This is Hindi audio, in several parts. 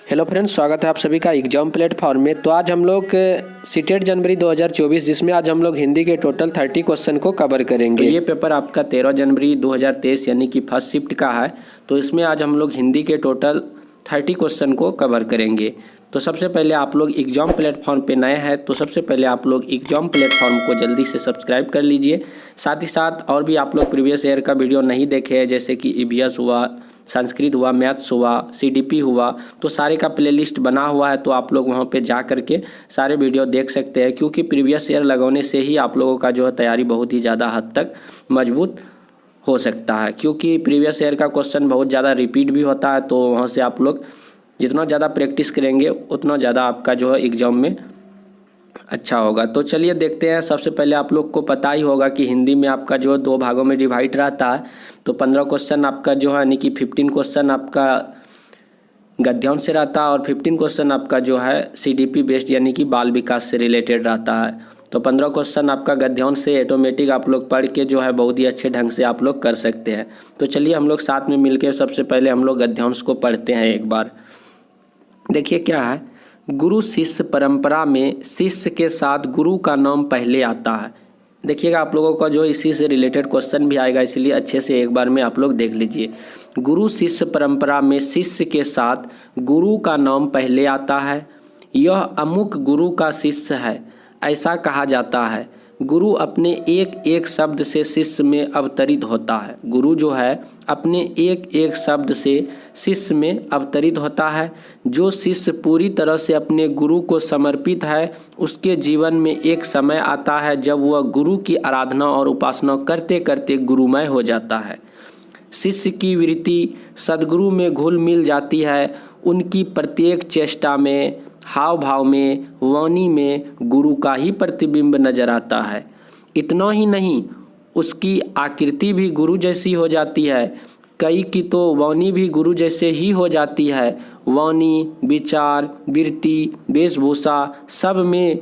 हेलो फ्रेंड्स, स्वागत है आप सभी का एग्जाम प्लेटफॉर्म में। तो आज हम लोग सीटेट जनवरी 2024 जिसमें आज हम लोग हिंदी के टोटल 30 क्वेश्चन को कवर करेंगे। तो ये पेपर आपका 13 जनवरी 2023 यानी कि फर्स्ट शिफ्ट का है। तो इसमें आज हम लोग हिंदी के टोटल 30 क्वेश्चन को कवर करेंगे। तो सबसे पहले आप लोग एग्जाम प्लेटफॉर्म पे नए हैं तो सबसे पहले आप लोग एग्जाम प्लेटफॉर्म को जल्दी से सब्सक्राइब कर लीजिए। साथ ही साथ और भी आप लोग प्रीवियस ईयर का वीडियो नहीं देखे हैं, जैसे कि ईवीएस हुआ, संस्कृत हुआ, मैथ्स हुआ, सीडीपी हुआ, तो सारे का प्लेलिस्ट बना हुआ है। तो आप लोग वहाँ पे जा करके सारे वीडियो देख सकते हैं, क्योंकि प्रीवियस ईयर लगाने से ही आप लोगों का जो है तैयारी बहुत ही ज़्यादा हद तक मजबूत हो सकता है, क्योंकि प्रीवियस ईयर का क्वेश्चन बहुत ज़्यादा रिपीट भी होता है। तो वहाँ से आप लोग जितना ज़्यादा प्रैक्टिस करेंगे उतना ज़्यादा आपका जो है एग्ज़ाम में अच्छा होगा। तो चलिए देखते हैं। सबसे पहले आप लोग को पता ही होगा कि हिंदी में आपका जो 2 भागों में डिवाइड रहता है। तो 15 क्वेश्चन आपका जो है यानी कि 15 क्वेश्चन आपका गद्यांश से रहता है और 15 क्वेश्चन आपका जो है सीडीपी बेस्ड यानी कि बाल विकास से रिलेटेड रहता है। तो 15 क्वेश्चन आपका गद्यांश से ऑटोमेटिक आप लोग पढ़ के जो है बहुत ही अच्छे ढंग से आप लोग कर सकते हैं। तो चलिए हम लोग साथ में मिलकर सबसे पहले हम लोग गद्यांश को पढ़ते हैं एक बार। देखिए क्या है, गुरु शिष्य परंपरा में शिष्य के साथ गुरु का नाम पहले आता है। देखिएगा आप लोगों का जो इसी से रिलेटेड क्वेश्चन भी आएगा, इसलिए अच्छे से एक बार में आप लोग देख लीजिए। गुरु शिष्य परंपरा में शिष्य के साथ गुरु का नाम पहले आता है। यह अमुक गुरु का शिष्य है, ऐसा कहा जाता है। गुरु अपने एक एक शब्द से शिष्य में अवतरित होता है। गुरु जो है अपने एक एक शब्द से शिष्य में अवतरित होता है। जो शिष्य पूरी तरह से अपने गुरु को समर्पित है, उसके जीवन में एक समय आता है जब वह गुरु की आराधना और उपासना करते करते गुरुमय हो जाता है। शिष्य की वृत्ति सद्गुरु में घुल मिल जाती है। उनकी प्रत्येक चेष्टा में, हाव भाव में, वाणी में गुरु का ही प्रतिबिंब नजर आता है। इतना ही नहीं, उसकी आकृति भी गुरु जैसी हो जाती है। कई की तो वाणी भी गुरु जैसे ही हो जाती है। वाणी, विचार, वृत्ति, वेशभूषा सब में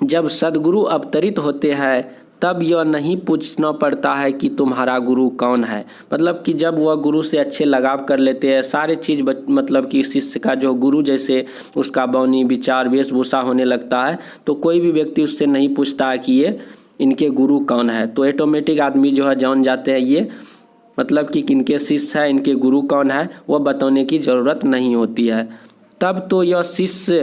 जब सद्गुरु अवतरित होते हैं तब यह नहीं पूछना पड़ता है कि तुम्हारा गुरु कौन है। मतलब कि जब वह गुरु से अच्छे लगाव कर लेते हैं, सारे चीज़ मतलब कि शिष्य का जो गुरु जैसे उसका वाणी, विचार, वेशभूषा होने लगता है, तो कोई भी व्यक्ति उससे नहीं पूछता है कि ये इनके गुरु कौन है। तो ऑटोमेटिक आदमी जो है जान जाते हैं ये मतलब कि किनके शिष्य है, इनके गुरु कौन है, वह बताने की ज़रूरत नहीं होती है। तब तो यह शिष्य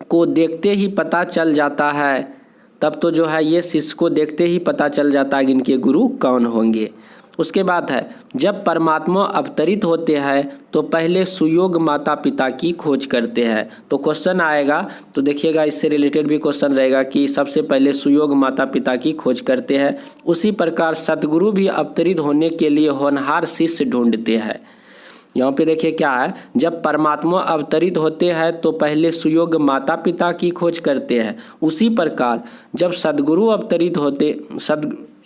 को देखते ही पता चल जाता है, तब तो जो है ये शिष्य को देखते ही पता चल जाता है कि इनके गुरु कौन होंगे। उसके बाद है, जब परमात्मा अवतरित होते हैं तो पहले सुयोग माता पिता की खोज करते हैं। तो क्वेश्चन आएगा, तो देखिएगा इससे रिलेटेड भी क्वेश्चन रहेगा कि सबसे पहले सुयोग माता पिता की खोज करते हैं। उसी प्रकार सतगुरु भी अवतरित होने के लिए होनहार शिष्य ढूंढते हैं। यहाँ पे देखिए क्या है, जब परमात्मा अवतरित होते हैं तो पहले सुयोग माता पिता की खोज करते हैं। उसी प्रकार जब सद्गुरु अवतरित होते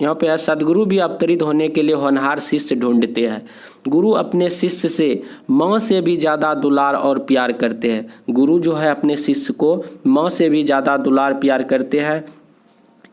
यहाँ पे है, सद्गुरु भी अवतरित होने के लिए होनहार शिष्य ढूंढते हैं। गुरु अपने शिष्य से माँ से भी ज़्यादा दुलार और प्यार करते हैं। गुरु जो है अपने शिष्य को माँ से भी ज़्यादा दुलार प्यार करते हैं।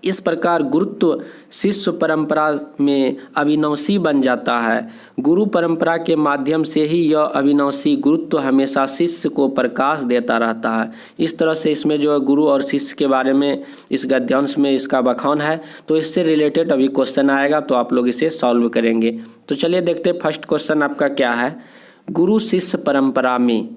इस प्रकार गुरुत्व शिष्य परंपरा में अविनाशी बन जाता है। गुरु परंपरा के माध्यम से ही यह अविनाशी गुरुत्व हमेशा शिष्य को प्रकाश देता रहता है। इस तरह से इसमें जो है गुरु और शिष्य के बारे में इस गद्यांश में इसका बखान है। तो इससे रिलेटेड अभी क्वेश्चन आएगा, तो आप लोग इसे सॉल्व करेंगे। तो चलिए देखते हैं फर्स्ट क्वेश्चन आपका क्या है। गुरु शिष्य परंपरा में,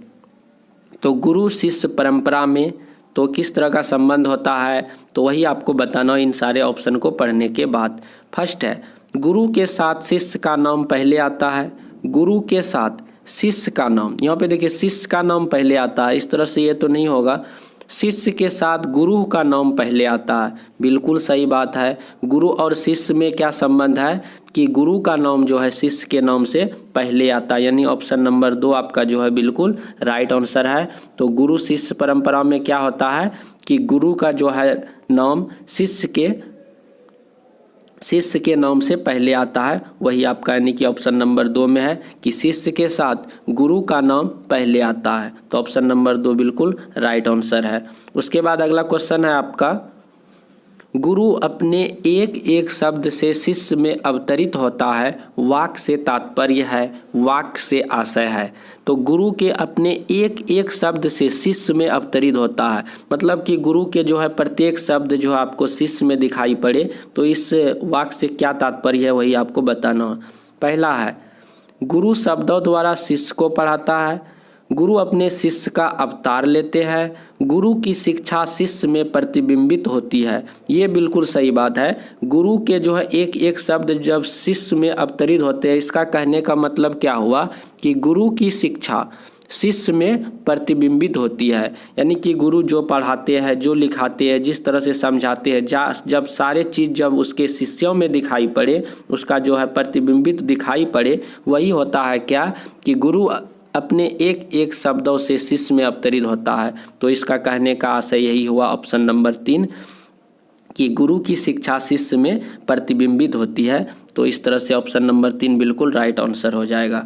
तो गुरु शिष्य परंपरा में तो किस तरह का संबंध होता है, तो वही आपको बताना इन सारे ऑप्शन को पढ़ने के बाद। फर्स्ट है, गुरु के साथ शिष्य का नाम पहले आता है। गुरु के साथ शिष्य का नाम, यहाँ पे देखिए शिष्य का नाम पहले आता है, इस तरह से ये तो नहीं होगा। शिष्य के साथ गुरु का नाम पहले आता है, बिल्कुल सही बात है। गुरु और शिष्य में क्या संबंध है कि गुरु का नाम जो है शिष्य के नाम से पहले आता है, यानी ऑप्शन नंबर 2 आपका जो है बिल्कुल राइट आंसर है। तो गुरु शिष्य परंपरा में क्या होता है कि गुरु का जो है नाम शिष्य के नाम से पहले आता है, वही आपका यानी कि ऑप्शन नंबर 2 में है कि शिष्य के साथ गुरु का नाम पहले आता है। तो ऑप्शन नंबर 2 बिल्कुल राइट आंसर है। उसके बाद अगला क्वेश्चन है आपका, गुरु अपने एक एक शब्द से शिष्य में अवतरित होता है। वाक्य से तात्पर्य है, वाक्य से आशय है। तो गुरु के अपने एक एक शब्द से शिष्य में अवतरित होता है, मतलब कि गुरु के जो है प्रत्येक शब्द जो आपको शिष्य में दिखाई पड़े, तो इस वाक्य से क्या तात्पर्य है वही आपको बताना है। पहला है, गुरु शब्दों द्वारा शिष्य को पढ़ाता है। गुरु अपने शिष्य का अवतार लेते हैं। गुरु की शिक्षा शिष्य में प्रतिबिंबित होती है। ये बिल्कुल सही बात है। गुरु के जो है एक एक शब्द जब शिष्य में अवतरित होते हैं, इसका कहने का मतलब क्या हुआ कि गुरु की शिक्षा शिष्य में प्रतिबिंबित होती है। यानी कि गुरु जो पढ़ाते हैं, जो लिखाते हैं, जिस तरह से समझाते हैं, जब सारे चीज़ जब उसके शिष्यों में दिखाई पड़े, उसका जो है प्रतिबिंबित दिखाई पड़े, वही होता है क्या कि गुरु अपने एक एक शब्दों से शिष्य में अवतरित होता है। तो इसका कहने का आशय यही हुआ ऑप्शन नंबर 3 कि गुरु की शिक्षा शिष्य में प्रतिबिंबित होती है। तो इस तरह से ऑप्शन नंबर 3 बिल्कुल राइट आंसर हो जाएगा।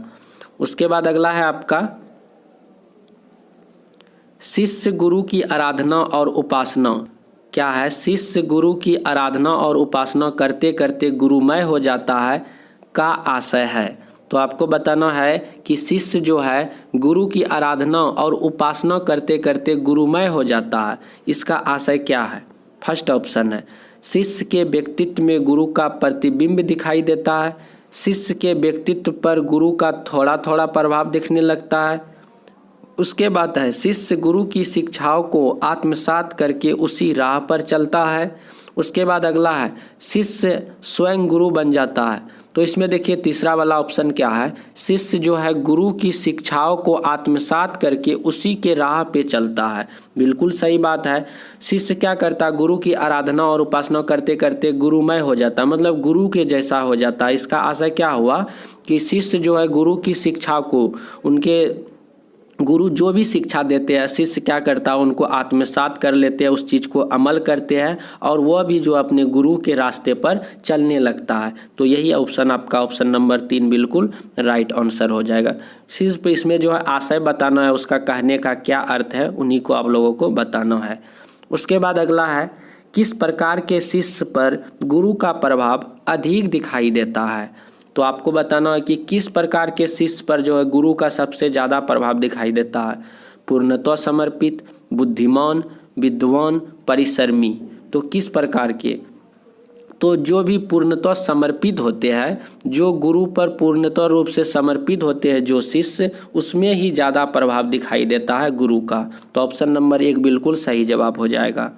उसके बाद अगला है आपका, शिष्य गुरु की आराधना और उपासना। क्या है? शिष्य गुरु की आराधना और उपासना करते करते गुरुमय हो जाता है का आशय है। तो आपको बताना है कि शिष्य जो है गुरु की आराधना और उपासना करते करते गुरुमय हो जाता है, इसका आशय क्या है? फर्स्ट ऑप्शन है, शिष्य के व्यक्तित्व में गुरु का प्रतिबिंब दिखाई देता है। शिष्य के व्यक्तित्व पर गुरु का थोड़ा थोड़ा प्रभाव दिखने लगता है। उसके बाद है, शिष्य गुरु की शिक्षाओं को आत्मसात करके उसी राह पर चलता है। उसके बाद अगला है, शिष्य स्वयं गुरु बन जाता है। तो इसमें देखिए तीसरा वाला ऑप्शन क्या है, शिष्य जो है गुरु की शिक्षाओं को आत्मसात करके उसी के राह पे चलता है। बिल्कुल सही बात है। शिष्य क्या करता है? गुरु की आराधना और उपासना करते करते गुरुमय हो जाता है, मतलब गुरु के जैसा हो जाता है। इसका आशय क्या हुआ कि शिष्य जो है गुरु की शिक्षा को, उनके गुरु जो भी शिक्षा देते हैं, शिष्य क्या करता है? उनको आत्मसात कर लेते हैं, उस चीज़ को अमल करते हैं और वह भी जो अपने गुरु के रास्ते पर चलने लगता है। तो यही ऑप्शन आपका ऑप्शन नंबर 3 बिल्कुल राइट आंसर हो जाएगा। सिर्फ इसमें जो है आशय बताना है, उसका कहने का क्या अर्थ है, उन्हीं को आप लोगों को बताना है। उसके बाद अगला है, किस प्रकार के शिष्य पर गुरु का प्रभाव अधिक दिखाई देता है। तो आपको बताना है कि किस प्रकार के शिष्य पर जो है गुरु का सबसे ज़्यादा प्रभाव दिखाई देता है। पूर्णतः समर्पित, बुद्धिमान, विद्वान, परिश्रमी। तो किस प्रकार के? तो जो भी पूर्णतः समर्पित होते हैं, जो गुरु पर पूर्णतः रूप से समर्पित होते हैं जो शिष्य, उसमें ही ज़्यादा प्रभाव दिखाई देता है गुरु का। तो ऑप्शन नंबर 1 बिल्कुल सही जवाब हो जाएगा।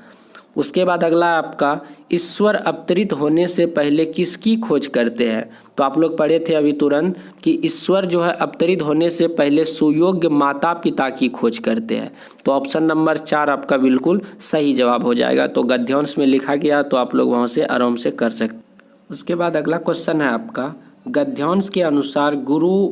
उसके बाद अगला आपका, ईश्वर अवतरित होने से पहले किसकी खोज करते हैं। तो आप लोग पढ़े थे अभी तुरंत कि ईश्वर जो है अवतरित होने से पहले सुयोग्य माता पिता की खोज करते हैं। तो ऑप्शन नंबर 4 आपका बिल्कुल सही जवाब हो जाएगा। तो गद्यांश में लिखा गया, तो आप लोग वहाँ से आराम से कर सकते। उसके बाद अगला क्वेश्चन है आपका, गद्यांश के अनुसार गुरु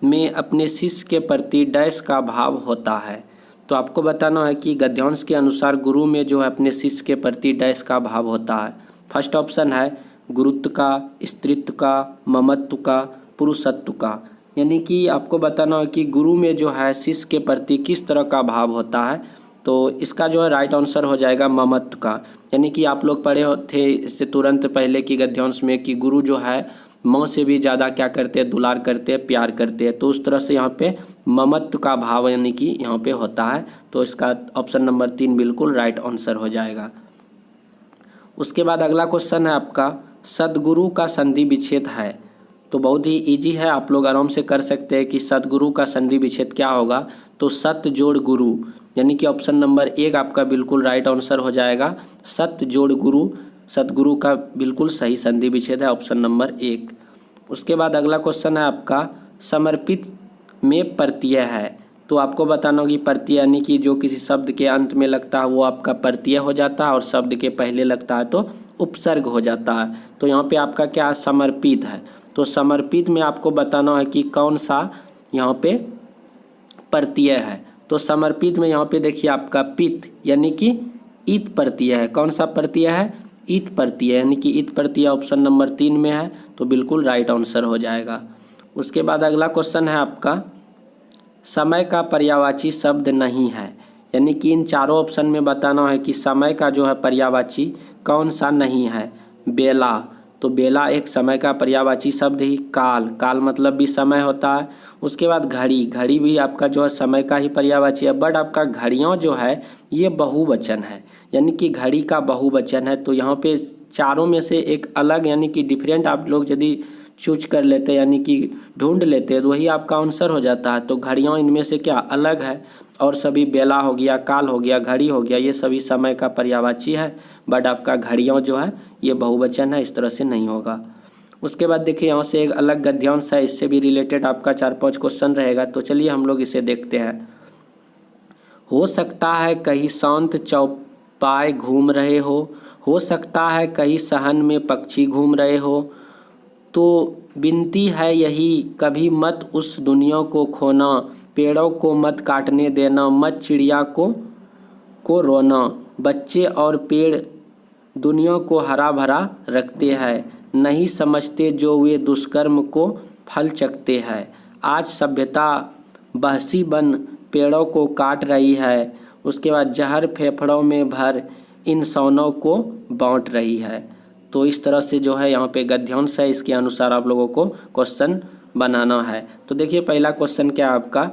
में अपने शिष्य के प्रति डैश का भाव होता है। तो आपको बताना है कि गद्यांश के अनुसार गुरु में जो है अपने शिष्य के प्रति डैश का भाव होता है। फर्स्ट ऑप्शन है गुरुत्व का, स्त्रीत्व का, ममत्व का, पुरुषत्व का। यानी कि आपको बताना है कि गुरु में जो है शिष्य के प्रति किस तरह का भाव होता है। तो इसका जो है राइट आंसर हो जाएगा ममत्व का। यानी कि आप लोग पढ़े थे इससे तुरंत पहले की गद्यांश में कि गुरु जो है माँ से भी ज़्यादा क्या करते हैं? दुलार करते हैं, प्यार करते हैं। तो उस तरह से यहाँ पे ममत्व का भाव यानी कि यहाँ पे होता है। तो इसका ऑप्शन नंबर 3 बिल्कुल राइट आंसर हो जाएगा। उसके बाद अगला क्वेश्चन है आपका, सद्गुरु का संधि विच्छेद है। तो बहुत ही इजी है, आप लोग आराम से कर सकते हैं कि सद्गुरु का संधि विच्छेद क्या होगा। तो सत जोड़ गुरु, यानी कि ऑप्शन नंबर 1 आपका बिल्कुल राइट आंसर हो जाएगा। सत जोड़ गुरु, सतगुरु का बिल्कुल सही संधि विच्छेद है, ऑप्शन नंबर 1। उसके बाद अगला क्वेश्चन है आपका, समर्पित में प्रत्यय है। तो आपको बताना होगी प्रत्यय यानी कि जो किसी शब्द के अंत में लगता है वो आपका प्रत्यय हो जाता है, और शब्द के पहले लगता है तो उपसर्ग हो जाता है। तो यहाँ पे आपका क्या समर्पित है। तो समर्पित में आपको बताना है कि कौन सा यहाँ पे प्रत्यय है। तो समर्पित में यहाँ पे देखिए आपका पित यानी कि इत प्रत्यय है। कौन सा प्रत्यय है? इत प्रत्यय, यानी कि इत प्रत्यय ऑप्शन नंबर 3 में है। तो बिल्कुल राइट आंसर हो जाएगा। उसके बाद अगला क्वेश्चन है आपका, समय का पर्यायवाची शब्द नहीं है। यानी कि इन चारों ऑप्शन में बताना है कि समय का जो है पर्यायवाची कौन सा नहीं है। बेला, तो बेला एक समय का पर्यायवाची शब्द ही। काल, काल मतलब भी समय होता है। उसके बाद घड़ी, घड़ी भी आपका जो है समय का ही पर्यायवाची है। बट आपका घड़ियों जो है ये बहुवचन है, यानी कि घड़ी का बहुवचन है। तो यहाँ पे चारों में से एक अलग यानी कि डिफरेंट आप लोग यदि चूज कर लेते यानी कि ढूंढ लेते तो वही आपका आंसर हो जाता है। तो घड़ियों इनमें से क्या अलग है, और सभी बेला हो गया, काल हो गया, घड़ी हो गया, ये सभी समय का पर्यायवाची है। बट आपका घड़ियों जो है ये बहुवचन है, इस तरह से नहीं होगा। उसके बाद देखिए यहाँ से एक अलग गद्यांश है, इससे भी रिलेटेड आपका 4-5 क्वेश्चन रहेगा। तो चलिए हम लोग इसे देखते हैं। हो सकता है कहीं शांत चौपाए घूम रहे हो सकता है कहीं सहन में पक्षी घूम रहे हो, तो विनती है यही कभी मत उस दुनिया को खोना, पेड़ों को मत काटने देना, मत चिड़िया को रोना। बच्चे और पेड़ दुनिया को हरा भरा रखते हैं, नहीं समझते जो वे दुष्कर्म को फल चखते हैं। आज सभ्यता बहसी बन पेड़ों को काट रही है, उसके बाद जहर फेफड़ों में भर इंसानों को बांट रही है। तो इस तरह से जो है यहाँ पे गद्यांश है, इसके अनुसार आप लोगों को क्वेश्चन बनाना है। तो देखिए पहला क्वेश्चन क्या है आपका,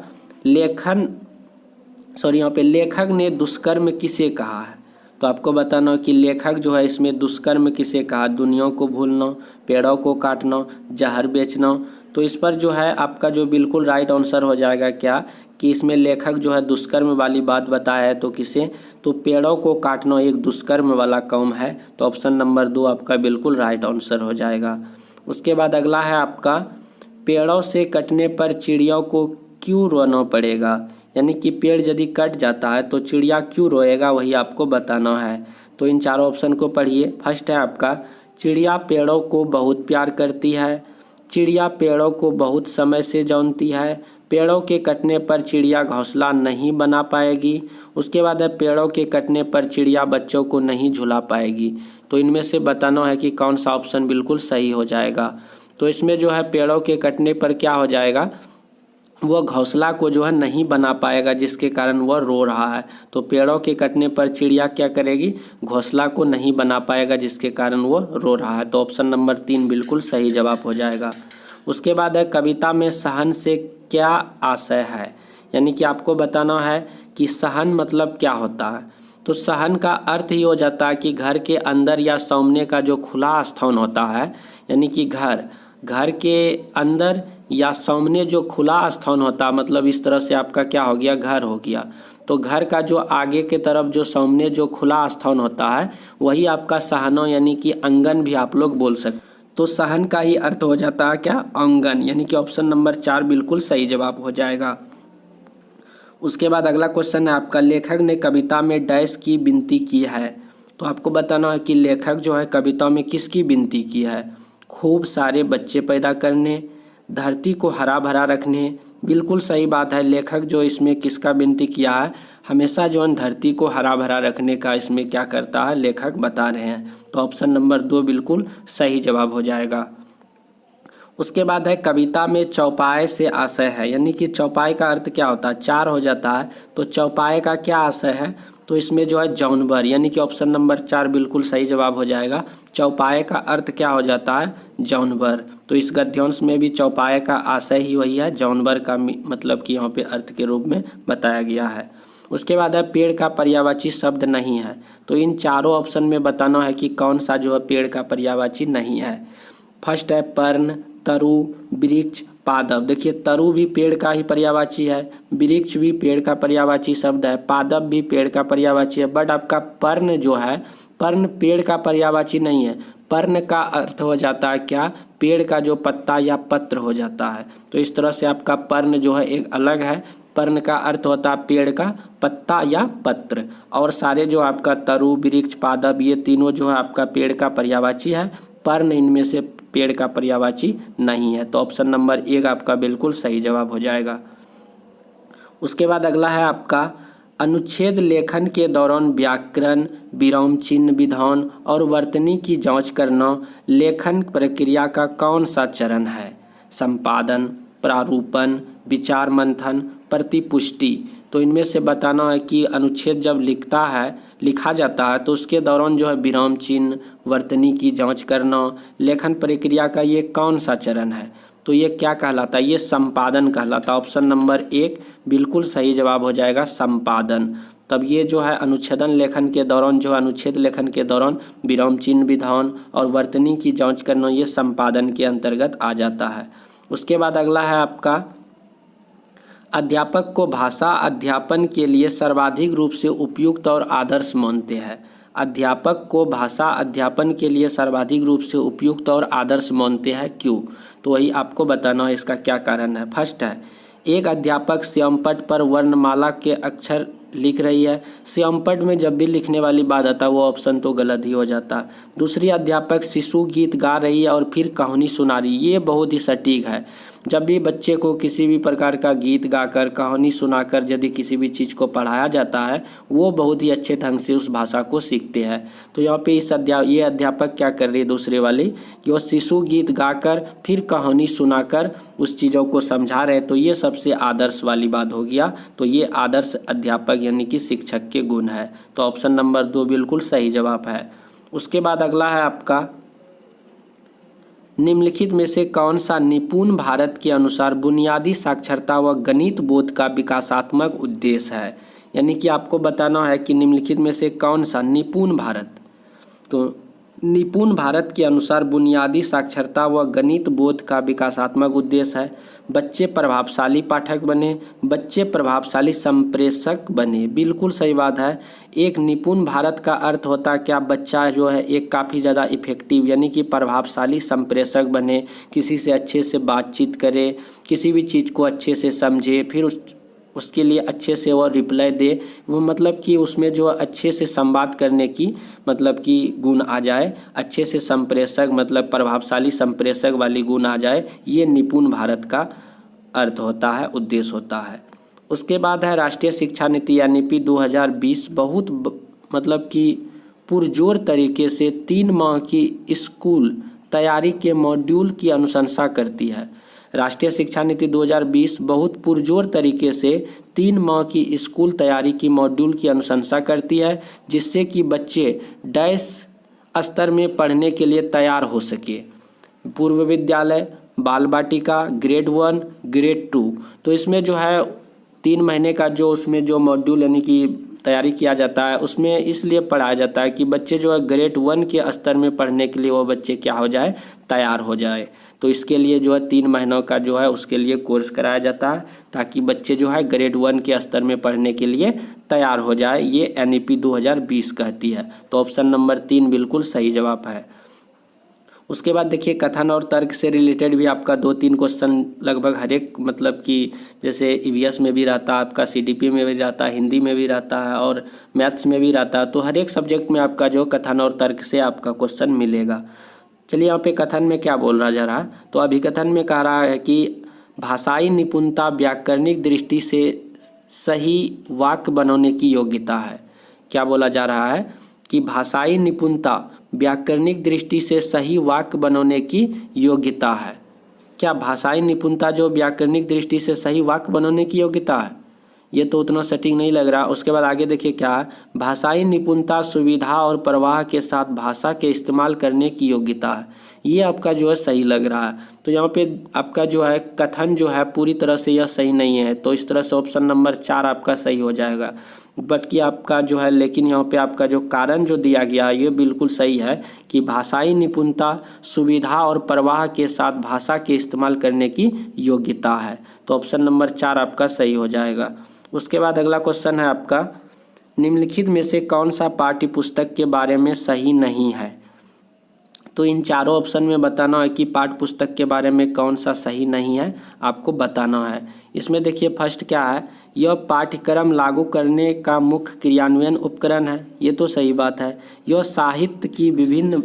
यहाँ पे लेखक ने दुष्कर्म किसे कहा है। तो आपको बताना कि लेखक जो है इसमें दुष्कर्म किसे कहा, दुनिया को भूलना, पेड़ों को काटना, जहर बेचना। तो इस पर जो है आपका जो बिल्कुल राइट आंसर हो जाएगा क्या कि इसमें लेखक जो है दुष्कर्म वाली बात बताया है। तो किसे, तो पेड़ों को काटना एक दुष्कर्म वाला काम है। तो ऑप्शन नंबर 2 आपका बिल्कुल राइट आंसर हो जाएगा। उसके बाद अगला है आपका, पेड़ों से कटने पर चिड़ियों को क्यों रोना पड़ेगा, यानी कि पेड़ यदि कट जाता है तो चिड़िया क्यों रोएगा, वही आपको बताना है। तो इन चारों ऑप्शन को पढ़िए। फर्स्ट है आपका, चिड़िया पेड़ों को बहुत प्यार करती है, चिड़िया पेड़ों को बहुत समय से जानती है, पेड़ों के कटने पर चिड़िया घोंसला नहीं बना पाएगी। उसके बाद है, पेड़ों के कटने पर चिड़िया बच्चों को नहीं झुला पाएगी। तो इनमें से बताना है कि कौन सा ऑप्शन बिल्कुल सही हो जाएगा। तो इसमें जो है पेड़ों के कटने पर क्या हो जाएगा, वह घोंसला को जो है नहीं बना पाएगा, जिसके कारण वह रो रहा है। तो पेड़ों के कटने पर चिड़िया क्या करेगी, घोंसला को नहीं बना पाएगा, जिसके कारण वह रो रहा है। तो ऑप्शन नंबर 3 बिल्कुल सही जवाब हो जाएगा। उसके बाद है, कविता में सहन से क्या आशय है, यानी कि आपको बताना है कि सहन मतलब क्या होता है। तो सहन का अर्थ ही हो जाता है कि घर के अंदर या सामने का जो खुला स्थान होता है, यानी कि घर के अंदर या सामने जो खुला स्थान होता है, मतलब इस तरह से आपका क्या हो गया, घर हो गया। तो घर का जो आगे के तरफ जो सामने जो खुला स्थान होता है वही आपका सहना यानी कि आंगन भी आप लोग बोल सकते। तो सहन का ही अर्थ हो जाता है क्या, आंगन, यानी कि ऑप्शन नंबर 4 बिल्कुल सही जवाब हो जाएगा। उसके बाद अगला क्वेश्चन है आपका, लेखक ने कविता में डैश की विनती की है। तो आपको बताना है कि लेखक जो है कविता में किसकी विनती की है, खूब सारे बच्चे पैदा करने, धरती को हरा भरा रखने। बिल्कुल सही बात है, लेखक जो इसमें किसका विनती किया है, हमेशा जो है धरती को हरा भरा रखने का इसमें क्या करता है, लेखक बता रहे हैं। तो ऑप्शन नंबर 2 बिल्कुल सही जवाब हो जाएगा। उसके बाद है, कविता में चौपाए से आशय है, यानी कि चौपाए का अर्थ क्या होता है, 4 हो जाता है। तो चौपाए का क्या आशय है, तो इसमें जो है जानवर, यानी कि ऑप्शन नंबर 4 बिल्कुल सही जवाब हो जाएगा। चौपाए का अर्थ क्या हो जाता है, जानवर। तो इस गद्यांश में भी चौपाए का आशय ही वही है, जानवर का मतलब कि यहाँ पे अर्थ के रूप में बताया गया है। उसके बाद है, पेड़ का पर्यायवाची शब्द नहीं है। तो इन चारों ऑप्शन में बताना है कि कौन सा जो है पेड़ का पर्यायवाची नहीं है। फर्स्ट है पर्ण, तरु, वृक्ष, पादप। देखिए तरु भी पेड़ का ही पर्यायवाची है, वृक्ष भी पेड़ का पर्यायवाची शब्द है, पादप भी पेड़ का पर्यायवाची है। बट आपका पर्ण जो है, पर्ण पेड़ का पर्यायवाची नहीं है। पर्ण का अर्थ हो जाता है क्या, पेड़ का जो पत्ता या पत्र हो जाता है। तो इस तरह से आपका पर्ण जो है एक अलग है, पर्ण का अर्थ होता है पेड़ का पत्ता या पत्र। और सारे जो आपका तरु, वृक्ष, पादप ये तीनों जो है आपका पेड़ का पर्यायवाची है, पर्ण इनमें से पेड़ का पर्यायवाची नहीं है। तो ऑप्शन नंबर 1 आपका बिल्कुल सही जवाब हो जाएगा। उसके बाद अगला है आपका, अनुच्छेद लेखन के दौरान व्याकरण, विराम चिन्ह, विधान और वर्तनी की जांच करना लेखन प्रक्रिया का कौन सा चरण है, संपादन, प्रारूपण, विचार मंथन, प्रतिपुष्टि। तो इनमें से बताना है कि अनुच्छेद जब लिखा जाता है तो उसके दौरान जो है विराम चिन्ह, वर्तनी की जांच करना, लेखन प्रक्रिया का ये कौन सा चरण है? तो ये क्या कहलाता है? ये संपादन कहलाता है। ऑप्शन नंबर 1 बिल्कुल सही जवाब हो जाएगा, संपादन। तब ये जो है अनुच्छेद लेखन के दौरान विराम चिन्ह विधान और वर्तनी की जांच करना, ये संपादन के अंतर्गत आ जाता है। उसके बाद अगला है आपका, अध्यापक को भाषा अध्यापन के लिए सर्वाधिक रूप से उपयुक्त और आदर्श मानते हैं। अध्यापक को भाषा अध्यापन के लिए सर्वाधिक रूप से उपयुक्त और आदर्श मानते हैं, क्यों? तो वही आपको बताना है इसका क्या कारण है। फर्स्ट है, एक अध्यापक श्यामपट्ट पर वर्णमाला के अक्षर लिख रही है। श्यामपट्ट में जब भी लिखने वाली बात आता है वो ऑप्शन तो गलत ही हो जाता। दूसरी, अध्यापक शिशु गीत गा रही है और फिर कहानी सुना रही है। ये बहुत ही सटीक है। जब भी बच्चे को किसी भी प्रकार का गीत गाकर, कहानी सुनाकर यदि किसी भी चीज़ को पढ़ाया जाता है, वो बहुत ही अच्छे ढंग से उस भाषा को सीखते हैं। तो यहाँ पे ये अध्यापक क्या कर रही है दूसरे वाली, कि वो शिशु गीत गाकर फिर कहानी सुनाकर उस चीज़ों को समझा रहे। तो ये सबसे आदर्श वाली बात हो गया। तो ये आदर्श अध्यापक यानी कि शिक्षक के गुण है। तो ऑप्शन नंबर 2 बिल्कुल सही जवाब है। उसके बाद अगला है आपका, निम्नलिखित में से कौन सा निपुण भारत के अनुसार बुनियादी साक्षरता व गणित बोध का विकासात्मक उद्देश्य है? यानी कि आपको बताना है कि निम्नलिखित में से कौन सा निपुण भारत, तो निपुण भारत के अनुसार बुनियादी साक्षरता व गणित बोध का विकासात्मक उद्देश्य है बच्चे प्रभावशाली पाठक बने, बच्चे प्रभावशाली संप्रेषक बने। बिल्कुल सही बात है। एक निपुण भारत का अर्थ होता है क्या, बच्चा जो है एक काफ़ी ज़्यादा इफेक्टिव यानी कि प्रभावशाली संप्रेषक बने, किसी से अच्छे से बातचीत करे, किसी भी चीज़ को अच्छे से समझे, फिर उसके लिए अच्छे से वो रिप्लाई दे। वो मतलब कि उसमें जो अच्छे से संवाद करने की मतलब कि गुण आ जाए, अच्छे से संप्रेषक मतलब प्रभावशाली संप्रेषक वाली गुण आ जाए, ये निपुण भारत का अर्थ होता है, उद्देश्य होता है। उसके बाद है राष्ट्रीय शिक्षा नीति यानी कि 2020 बहुत मतलब कि पुरजोर तरीके से 3 माह की स्कूल तैयारी के मॉड्यूल की अनुशंसा करती है। राष्ट्रीय शिक्षा नीति 2020 बहुत पुरजोर तरीके से 3 माह की स्कूल तैयारी की मॉड्यूल की अनुशंसा करती है, जिससे कि बच्चे डैश स्तर में पढ़ने के लिए तैयार हो सके। पूर्व विद्यालय, बाल बाटिका, ग्रेड 1, ग्रेड 2। तो इसमें जो है 3 महीने का जो उसमें जो मॉड्यूल यानी कि तैयारी किया जाता है, उसमें इसलिए पढ़ाया जाता है कि बच्चे जो है ग्रेड 1 के स्तर में पढ़ने के लिए वो बच्चे क्या हो जाए, तैयार हो जाए। तो इसके लिए जो है 3 महीनों का जो है उसके लिए कोर्स कराया जाता है, ताकि बच्चे जो है ग्रेड 1 के स्तर में पढ़ने के लिए तैयार हो जाए। ये NEP 2020 कहती है। तो ऑप्शन नंबर 3 बिल्कुल सही जवाब है। उसके बाद देखिए, कथन और तर्क से रिलेटेड भी आपका 2-3 क्वेश्चन लगभग हर एक मतलब कि जैसे EVS में भी रहता है, आपका CDP में भी रहता है, हिंदी में भी रहता है और मैथ्स में भी रहता है। तो हर एक सब्जेक्ट में आपका जो कथन और तर्क से आपका क्वेश्चन मिलेगा। चलिए यहाँ पे कथन में क्या बोल रहा जा रहा है, तो अभिकथन में कह रहा है कि भाषाई निपुणता व्याकरणिक दृष्टि से सही वाक्य बनाने की योग्यता है। क्या बोला जा रहा है कि भाषाई निपुणता व्याकरणिक दृष्टि से सही वाक्य बनाने की योग्यता है। क्या भाषाई निपुणता जो व्याकरणिक दृष्टि से सही वाक्य बनाने की योग्यता है? ये तो उतना सटीक नहीं लग रहा। उसके बाद आगे देखिए क्या है, भाषाई निपुणता सुविधा और प्रवाह के साथ भाषा के इस्तेमाल करने की योग्यता है। ये आपका जो है सही लग रहा है। तो यहाँ पे आपका जो है कथन जो है पूरी तरह से यह सही नहीं है, तो इस तरह से ऑप्शन नंबर 4 आपका सही हो जाएगा। बट कि आपका जो है, लेकिन यहाँ पे आपका जो कारण जो दिया गया है ये बिल्कुल सही है कि भाषाई निपुणता सुविधा और प्रवाह के साथ भाषा के इस्तेमाल करने की योग्यता है। तो ऑप्शन नंबर 4 आपका सही हो जाएगा। उसके बाद अगला क्वेश्चन है आपका, निम्नलिखित में से कौन सा पाठ्य पुस्तक के बारे में सही नहीं है? तो इन चारों ऑप्शन में बताना है कि पाठ्य पुस्तक के बारे में कौन सा सही नहीं है, आपको बताना है। इसमें देखिए फर्स्ट क्या है, यह पाठ्यक्रम लागू करने का मुख्य क्रियान्वयन उपकरण है। ये तो सही बात है। यह साहित्य की विभिन्न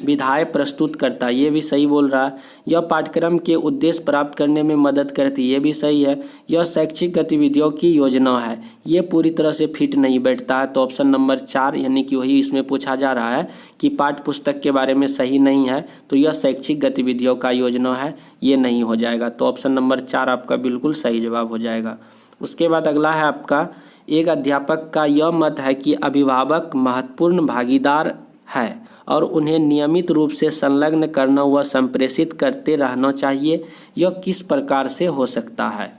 विधाएं प्रस्तुत करता है, ये भी सही बोल रहा है। यह पाठ्यक्रम के उद्देश्य प्राप्त करने में मदद करती है, ये भी सही है। यह शैक्षिक गतिविधियों की योजना है, ये पूरी तरह से फिट नहीं बैठता है। तो ऑप्शन नंबर 4 यानी कि वही इसमें पूछा जा रहा है कि पाठ्य पुस्तक के बारे में सही नहीं है, तो यह शैक्षिक गतिविधियों का योजना है, ये नहीं हो जाएगा। तो ऑप्शन नंबर 4 आपका बिल्कुल सही जवाब हो जाएगा। उसके बाद अगला है आपका, एक अध्यापक का यह मत है कि अभिभावक महत्वपूर्ण भागीदार है और उन्हें नियमित रूप से संलग्न करना व संप्रेषित करते रहना चाहिए। यह किस प्रकार से हो सकता है?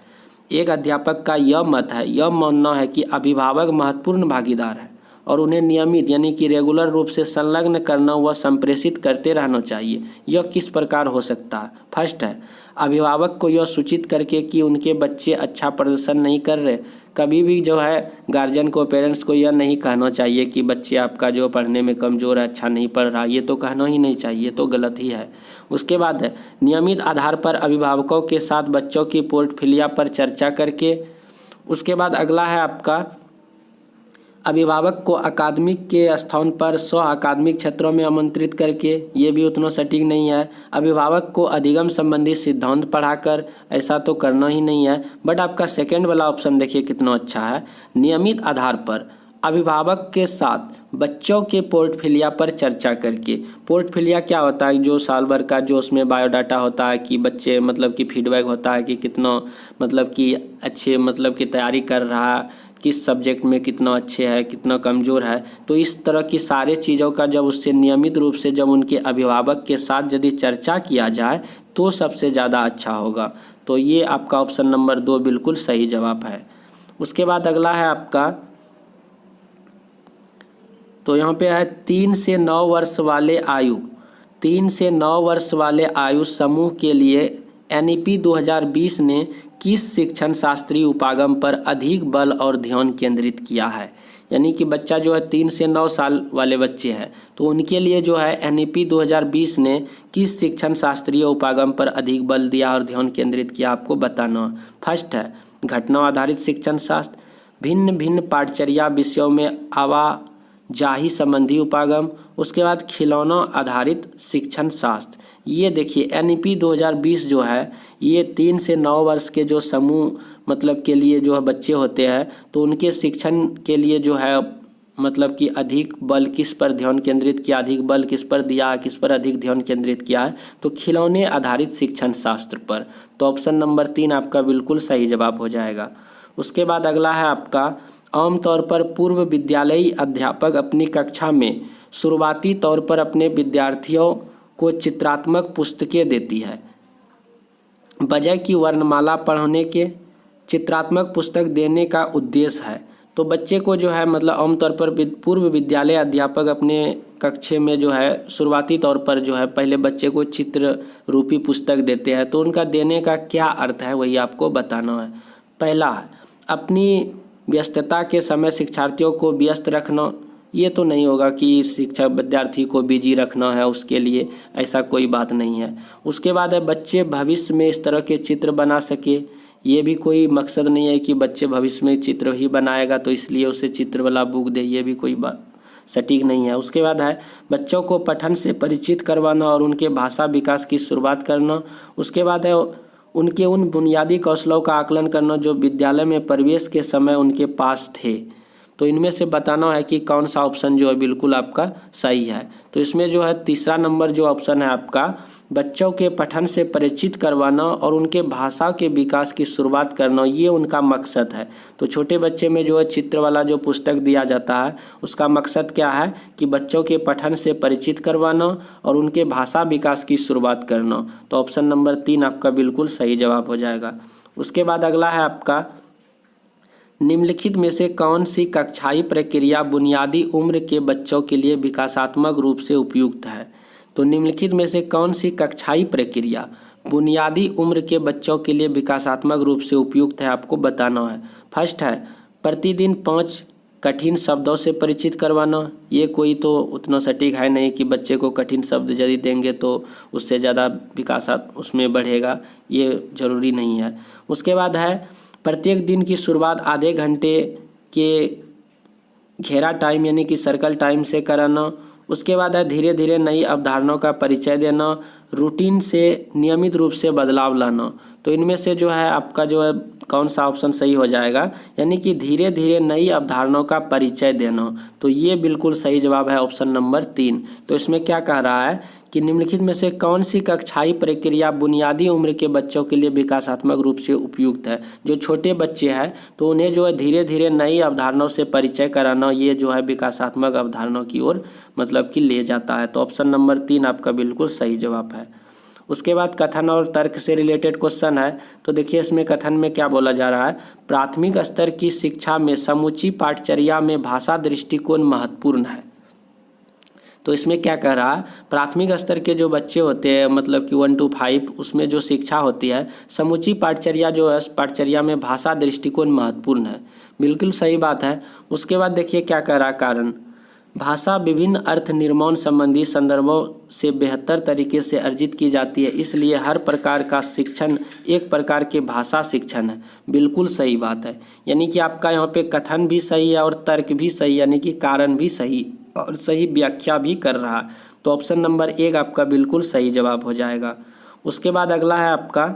एक अध्यापक का यह मत है, यह मानना है कि अभिभावक महत्वपूर्ण भागीदार है और उन्हें नियमित यानी कि रेगुलर रूप से संलग्न करना व संप्रेषित करते रहना चाहिए। यह किस प्रकार हो सकता है? फर्स्ट है, अभिभावक को यह सूचित करके कि उनके बच्चे अच्छा प्रदर्शन नहीं कर रहे। कभी भी जो है गार्जियन को, पेरेंट्स को यह नहीं कहना चाहिए कि बच्चे आपका जो पढ़ने में कमज़ोर है, अच्छा नहीं पढ़ रहा, ये तो कहना ही नहीं चाहिए, तो गलत ही है। उसके बाद है, नियमित आधार पर अभिभावकों के साथ बच्चों की पोर्टफोलियो पर चर्चा करके। उसके बाद अगला है आपका, अभिभावक को अकादमिक के स्थान पर स्व अकादमिक क्षेत्रों में आमंत्रित करके। ये भी उतना सटीक नहीं है। अभिभावक को अधिगम संबंधी सिद्धांत पढ़ाकर, ऐसा तो करना ही नहीं है। बट आपका सेकंड वाला ऑप्शन देखिए कितना अच्छा है, नियमित आधार पर अभिभावक के साथ बच्चों के पोर्टफोलियो पर चर्चा करके। पोर्टफोलियो क्या होता है? जो साल भर का जो उसमें बायोडाटा होता है कि बच्चे मतलब कि फीडबैक होता है कि कितना मतलब कि अच्छे मतलब की तैयारी कर रहा है, किस सब्जेक्ट में कितना अच्छे है, कितना कमज़ोर है। तो इस तरह की सारे चीज़ों का जब उससे नियमित रूप से जब उनके अभिभावक के साथ यदि चर्चा किया जाए तो सबसे ज़्यादा अच्छा होगा। तो ये आपका ऑप्शन नंबर 2 बिल्कुल सही जवाब है। उसके बाद अगला है आपका, तो यहाँ पे है 3 से 9 वर्ष वाले आयु, 3 से 9 वर्ष वाले आयु समूह के लिए NEP 2020 ने किस शिक्षण शास्त्रीय उपागम पर अधिक बल और ध्यान केंद्रित किया है? यानी कि बच्चा जो है 3 से 9 साल वाले बच्चे हैं, तो उनके लिए जो है NEP 2020 ने किस शिक्षण शास्त्रीय उपागम पर अधिक बल दिया और ध्यान केंद्रित किया, आपको बताना। फर्स्ट है घटना आधारित शिक्षण शास्त्र, भिन्न भिन्न पाठचर्या विषयों में आवाजाही संबंधी उपागम। उसके बाद खिलौना आधारित शिक्षण शास्त्र। ये देखिए NEP 2020 जो है ये 3 से 9 वर्ष के जो समूह मतलब के लिए जो है बच्चे होते हैं, तो उनके शिक्षण के लिए जो है मतलब कि अधिक बल किस पर ध्यान केंद्रित किया, अधिक बल किस पर दिया, किस पर अधिक ध्यान केंद्रित किया है, तो खिलौने आधारित शिक्षण शास्त्र पर। तो ऑप्शन नंबर 3 आपका बिल्कुल सही जवाब हो जाएगा। उसके बाद अगला है आपका, आमतौर पर पूर्व विद्यालयी अध्यापक अपनी कक्षा में शुरुआती तौर पर अपने विद्यार्थियों को चित्रात्मक पुस्तकें देती है, बजाय कि वर्णमाला पढ़ने के। चित्रात्मक पुस्तक देने का उद्देश्य है, तो बच्चे को जो है मतलब आमतौर पर पूर्व विद्यालय अध्यापक अपने कक्षा में जो है शुरुआती तौर पर जो है पहले बच्चे को चित्र रूपी पुस्तक देते हैं। तो उनका देने का क्या अर्थ है वही आपको बताना है। पहला है अपनी व्यस्तता के समय शिक्षार्थियों को व्यस्त रखना। ये तो नहीं होगा कि शिक्षक विद्यार्थी को बिजी रखना है, उसके लिए ऐसा कोई बात नहीं है। उसके बाद है बच्चे भविष्य में इस तरह के चित्र बना सके। ये भी कोई मकसद नहीं है कि बच्चे भविष्य में चित्र ही बनाएगा तो इसलिए उसे चित्र वाला बुक दे, ये भी कोई बात सटीक नहीं है। उसके बाद है बच्चों को पठन से परिचित करवाना और उनके भाषा विकास की शुरुआत करना। उसके बाद है उनके उन बुनियादी कौशलों का आकलन करना जो विद्यालय में प्रवेश के समय उनके पास थे। तो इनमें से बताना है कि कौन सा ऑप्शन जो है बिल्कुल आपका सही है। तो इसमें जो है तीसरा नंबर जो ऑप्शन है आपका, बच्चों के पठन से परिचित करवाना और उनके भाषा के विकास की शुरुआत करना, ये उनका मकसद है। तो छोटे बच्चे में जो है चित्र वाला जो पुस्तक दिया जाता है उसका मकसद क्या है कि बच्चों के पठन से परिचित करवाना और उनके भाषा विकास की शुरुआत करना। तो ऑप्शन नंबर 3 आपका बिल्कुल सही जवाब हो जाएगा। उसके बाद अगला है आपका, निम्नलिखित में से कौन सी कक्षाई प्रक्रिया बुनियादी उम्र के बच्चों के लिए विकासात्मक रूप से उपयुक्त है? तो निम्नलिखित में से कौन सी कक्षाई प्रक्रिया बुनियादी उम्र के बच्चों के लिए विकासात्मक रूप से उपयुक्त है, आपको बताना है। फर्स्ट है प्रतिदिन 5 कठिन शब्दों से परिचित करवाना। ये कोई तो उतना सटीक है नहीं कि बच्चे को कठिन शब्द यदि देंगे तो उससे ज़्यादा विकास उसमें बढ़ेगा, ये ज़रूरी नहीं है। उसके बाद है प्रत्येक दिन की शुरुआत आधे घंटे के घेरा टाइम यानी कि सर्कल टाइम से कराना। उसके बाद है धीरे धीरे नई अवधारणाओं का परिचय देना, रूटीन से नियमित रूप से बदलाव लाना। तो इनमें से जो है आपका जो है कौन सा ऑप्शन सही हो जाएगा, यानी कि धीरे धीरे नई अवधारणाओं का परिचय देना। तो ये बिल्कुल सही जवाब है ऑप्शन नंबर 3। तो इसमें क्या कह रहा है कि निम्नलिखित में से कौन सी कक्षाई प्रक्रिया बुनियादी उम्र के बच्चों के लिए विकासात्मक रूप से उपयुक्त है। जो छोटे बच्चे हैं तो उन्हें जो है धीरे धीरे नई अवधारणाओं से परिचय कराना, ये जो है विकासात्मक अवधारणाओं की ओर मतलब कि ले जाता है। तो ऑप्शन नंबर 3 आपका बिल्कुल सही जवाब है। उसके बाद कथन और तर्क से रिलेटेड क्वेश्चन है। तो देखिए इसमें कथन में क्या बोला जा रहा है, प्राथमिक स्तर की शिक्षा में समूची पाठचर्या में भाषा दृष्टिकोण महत्वपूर्ण है। तो इसमें क्या कह रहा है, प्राथमिक स्तर के जो बच्चे होते हैं मतलब कि 1 to 5, उसमें जो शिक्षा होती है समूची पाठचर्या जो है पाठचर्या में भाषा दृष्टिकोण महत्वपूर्ण है। बिल्कुल सही बात है। उसके बाद देखिए क्या कह रहा है, कारण भाषा विभिन्न अर्थ निर्माण संबंधी संदर्भों से बेहतर तरीके से अर्जित की जाती है, इसलिए हर प्रकार का शिक्षण एक प्रकार के भाषा शिक्षण है। बिल्कुल सही बात है, यानी कि आपका यहाँ पे कथन भी सही है और तर्क भी सही, यानी कि कारण भी सही और सही व्याख्या भी कर रहा। तो ऑप्शन नंबर 1 आपका बिल्कुल सही जवाब हो जाएगा। उसके बाद अगला है आपका,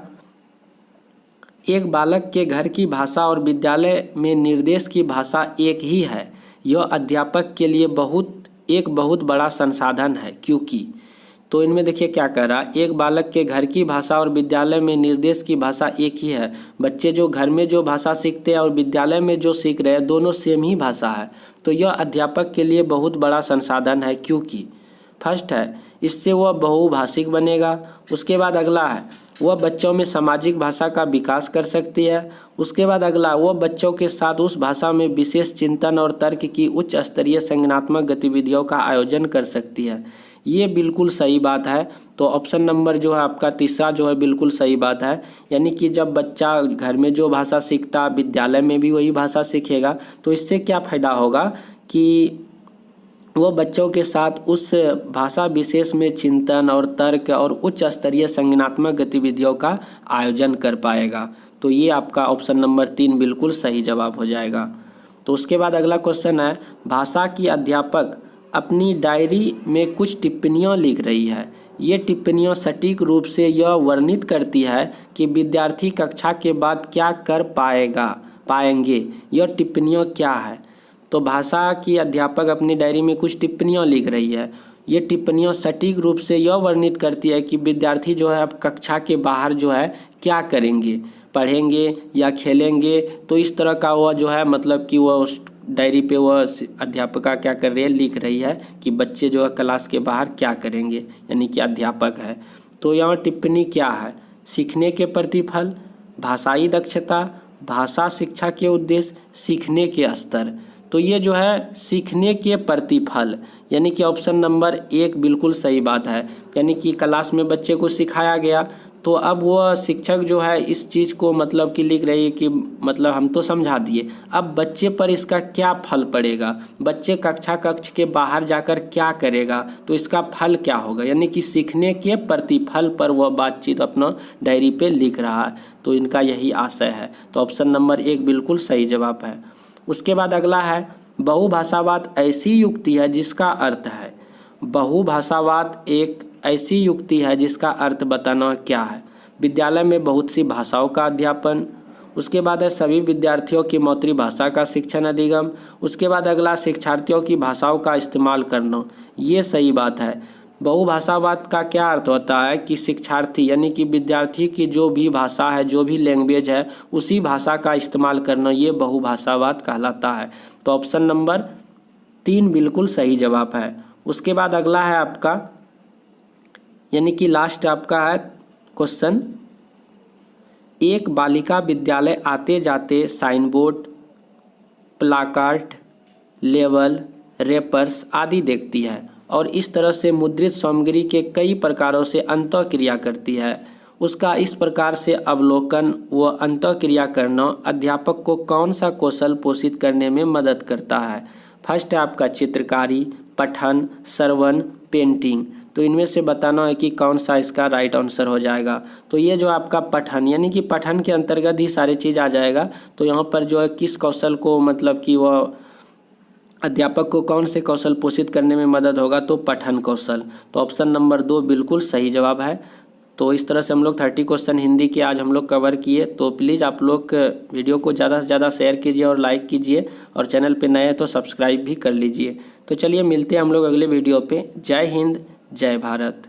एक बालक के घर की भाषा और विद्यालय में निर्देश की भाषा एक ही है, यह अध्यापक के लिए बहुत बड़ा संसाधन है, क्योंकि। तो इनमें देखिए क्या कह रहा है, एक बालक के घर की भाषा और विद्यालय में निर्देश की भाषा एक ही है। बच्चे जो घर में जो भाषा सीखते हैं और विद्यालय में जो सीख रहे हैं दोनों सेम ही भाषा है। तो यह अध्यापक के लिए बहुत बड़ा संसाधन है, क्योंकि फर्स्ट है इससे वह बहुभाषिक बनेगा। उसके बाद अगला है वह बच्चों में सामाजिक भाषा का विकास कर सकती है। उसके बाद अगला, वह बच्चों के साथ उस भाषा में विशेष चिंतन और तर्क की उच्च स्तरीय संज्ञानात्मक गतिविधियों का आयोजन कर सकती है। ये बिल्कुल सही बात है। तो ऑप्शन नंबर जो है आपका तीसरा जो है बिल्कुल सही बात है, यानी कि जब बच्चा घर में जो भाषा सीखता विद्यालय में भी वही भाषा सीखेगा, तो इससे क्या फ़ायदा होगा कि वो बच्चों के साथ उस भाषा विशेष में चिंतन और तर्क और उच्च स्तरीय संज्ञानात्मक गतिविधियों का आयोजन कर पाएगा। तो ये आपका ऑप्शन नंबर 3 बिल्कुल सही जवाब हो जाएगा। तो उसके बाद अगला क्वेश्चन है, भाषा की अध्यापक अपनी डायरी में कुछ टिप्पणियाँ लिख रही है। ये टिप्पणियाँ सटीक रूप से यह वर्णित करती है कि विद्यार्थी कक्षा के बाद क्या कर पाएंगे। यह टिप्पणियाँ क्या है। तो भाषा की अध्यापक अपनी डायरी में कुछ टिप्पणियाँ लिख रही है। ये टिप्पणियाँ सटीक रूप से यह वर्णित करती है कि विद्यार्थी जो है अब कक्षा के बाहर जो है क्या करेंगे, पढ़ेंगे या खेलेंगे। तो इस तरह का वह जो है मतलब कि वह उस डायरी पे वह अध्यापिका क्या कर रही है, लिख रही है कि बच्चे जो है क्लास के बाहर क्या करेंगे, यानी कि अध्यापक है। तो यहाँ टिप्पणी क्या है, सीखने के प्रतिफल, भाषाई दक्षता, भाषा शिक्षा के उद्देश्य, सीखने के स्तर। तो ये जो है सीखने के प्रतिफल, यानी कि ऑप्शन नंबर 1 बिल्कुल सही बात है। यानी कि क्लास में बच्चे को सिखाया गया, तो अब वह शिक्षक जो है इस चीज़ को मतलब कि लिख रही है कि मतलब हम तो समझा दिए, अब बच्चे पर इसका क्या फल पड़ेगा, बच्चे कक्ष के बाहर जाकर क्या करेगा, तो इसका फल क्या होगा, यानी कि सीखने के प्रतिफल पर वह बातचीत अपना डायरी पे लिख रहा है। तो इनका यही आशय है। तो ऑप्शन नंबर 1 बिल्कुल सही जवाब है। उसके बाद अगला है, बहुभाषावाद ऐसी युक्ति है जिसका अर्थ है। बहुभाषावाद एक ऐसी युक्ति है जिसका अर्थ बताना क्या है। विद्यालय में बहुत सी भाषाओं का अध्यापन। उसके बाद है सभी विद्यार्थियों की मातृभाषा का शिक्षण अधिगम। उसके बाद अगला, शिक्षार्थियों की भाषाओं का इस्तेमाल करना। ये सही बात है। बहुभाषावाद का क्या अर्थ होता है कि शिक्षार्थी यानी कि विद्यार्थी की जो भी भाषा है, जो भी लैंग्वेज है, उसी भाषा का इस्तेमाल करना, ये बहुभाषावाद कहलाता है। तो ऑप्शन नंबर 3 बिल्कुल सही जवाब है। उसके बाद अगला है आपका, यानी कि लास्ट आपका है क्वेश्चन, एक बालिका विद्यालय आते जाते sign board, placard, label, wrappers आदि देखती है और इस तरह से मुद्रित सामग्री के कई प्रकारों से अंतःक्रिया करती है। उसका इस प्रकार से अवलोकन व अंतःक्रिया करना अध्यापक को कौन सा कौशल पोषित करने में मदद करता है। फर्स्ट है आपका चित्रकारी, पठन, श्रवण, पेंटिंग। तो इनमें से बताना है कि कौन सा इसका राइट आंसर हो जाएगा। तो ये जो आपका पठन, यानी कि पठन के अंतर्गत ही सारी चीज़ आ जाएगा। तो यहाँ पर जो है किस कौशल को मतलब कि वह अध्यापक को कौन से कौशल पोषित करने में मदद होगा? तो पठन कौशल। तो ऑप्शन नंबर 2 बिल्कुल सही जवाब है। तो इस तरह से हम लोग 30 क्वेश्चन हिंदी के आज हम लोग कवर किए। तो प्लीज़ आप लोग वीडियो को ज़्यादा से ज़्यादा शेयर कीजिए और लाइक कीजिए, और चैनल पे नए हैं तो सब्सक्राइब भी कर लीजिए। तो चलिए मिलते हैं हम लोग अगले वीडियो पे। जय हिंद, जय भारत।